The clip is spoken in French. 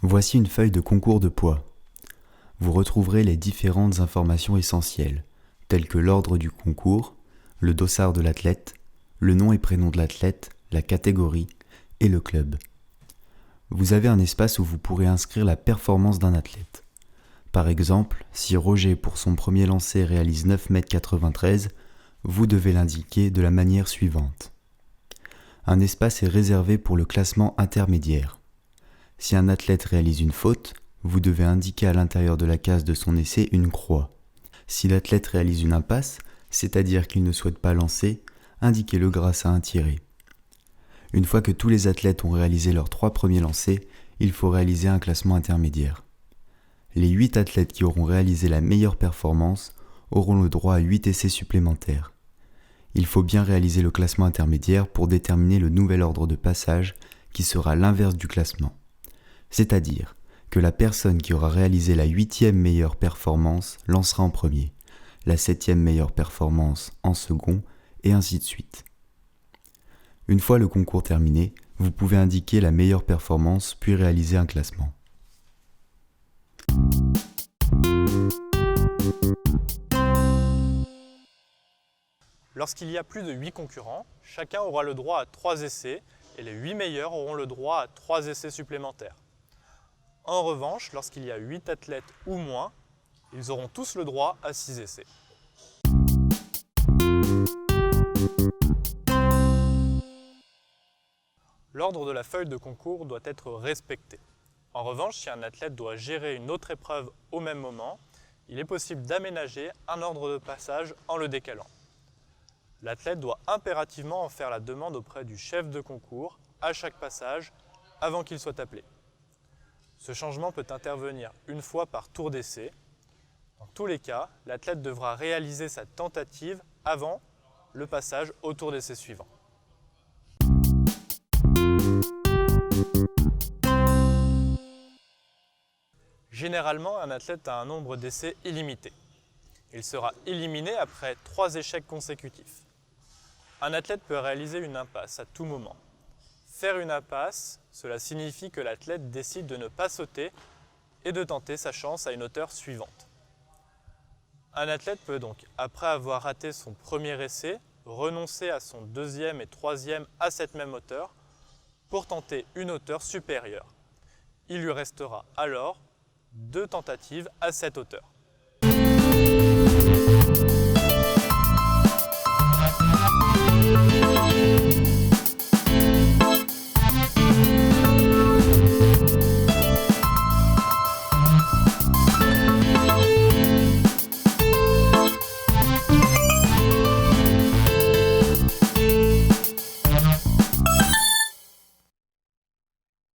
Voici une feuille de concours de poids. Vous retrouverez les différentes informations essentielles, telles que l'ordre du concours, le dossard de l'athlète, le nom et prénom de l'athlète, la catégorie et le club. Vous avez un espace où vous pourrez inscrire la performance d'un athlète. Par exemple, si Roger pour son premier lancer réalise 9,93 m, vous devez l'indiquer de la manière suivante. Un espace est réservé pour le classement intermédiaire. Si un athlète réalise une faute, vous devez indiquer à l'intérieur de la case de son essai une croix. Si l'athlète réalise une impasse, c'est-à-dire qu'il ne souhaite pas lancer, indiquez-le grâce à un tiret. Une fois que tous les athlètes ont réalisé leurs 3 premiers lancers, il faut réaliser un classement intermédiaire. Les 8 athlètes qui auront réalisé la meilleure performance auront le droit à 8 essais supplémentaires. Il faut bien réaliser le classement intermédiaire pour déterminer le nouvel ordre de passage qui sera l'inverse du classement. C'est-à-dire que la personne qui aura réalisé la 8e meilleure performance lancera en premier, la 7e meilleure performance en second, et ainsi de suite. Une fois le concours terminé, vous pouvez indiquer la meilleure performance puis réaliser un classement. Lorsqu'il y a plus de 8 concurrents, chacun aura le droit à 3 essais et les 8 meilleurs auront le droit à 3 essais supplémentaires. En revanche, lorsqu'il y a 8 athlètes ou moins, ils auront tous le droit à 6 essais. L'ordre de la feuille de concours doit être respecté. En revanche, si un athlète doit gérer une autre épreuve au même moment, il est possible d'aménager un ordre de passage en le décalant. L'athlète doit impérativement en faire la demande auprès du chef de concours à chaque passage avant qu'il soit appelé. Ce changement peut intervenir une fois par tour d'essai. Dans tous les cas, l'athlète devra réaliser sa tentative avant le passage au tour d'essai suivant. Généralement, un athlète a un nombre d'essais illimité. Il sera éliminé après 3 échecs consécutifs. Un athlète peut réaliser une impasse à tout moment. Faire une impasse, cela signifie que l'athlète décide de ne pas sauter et de tenter sa chance à une hauteur suivante. Un athlète peut donc, après avoir raté son premier essai, renoncer à son deuxième et troisième à cette même hauteur pour tenter une hauteur supérieure. Il lui restera alors 2 tentatives à cette hauteur.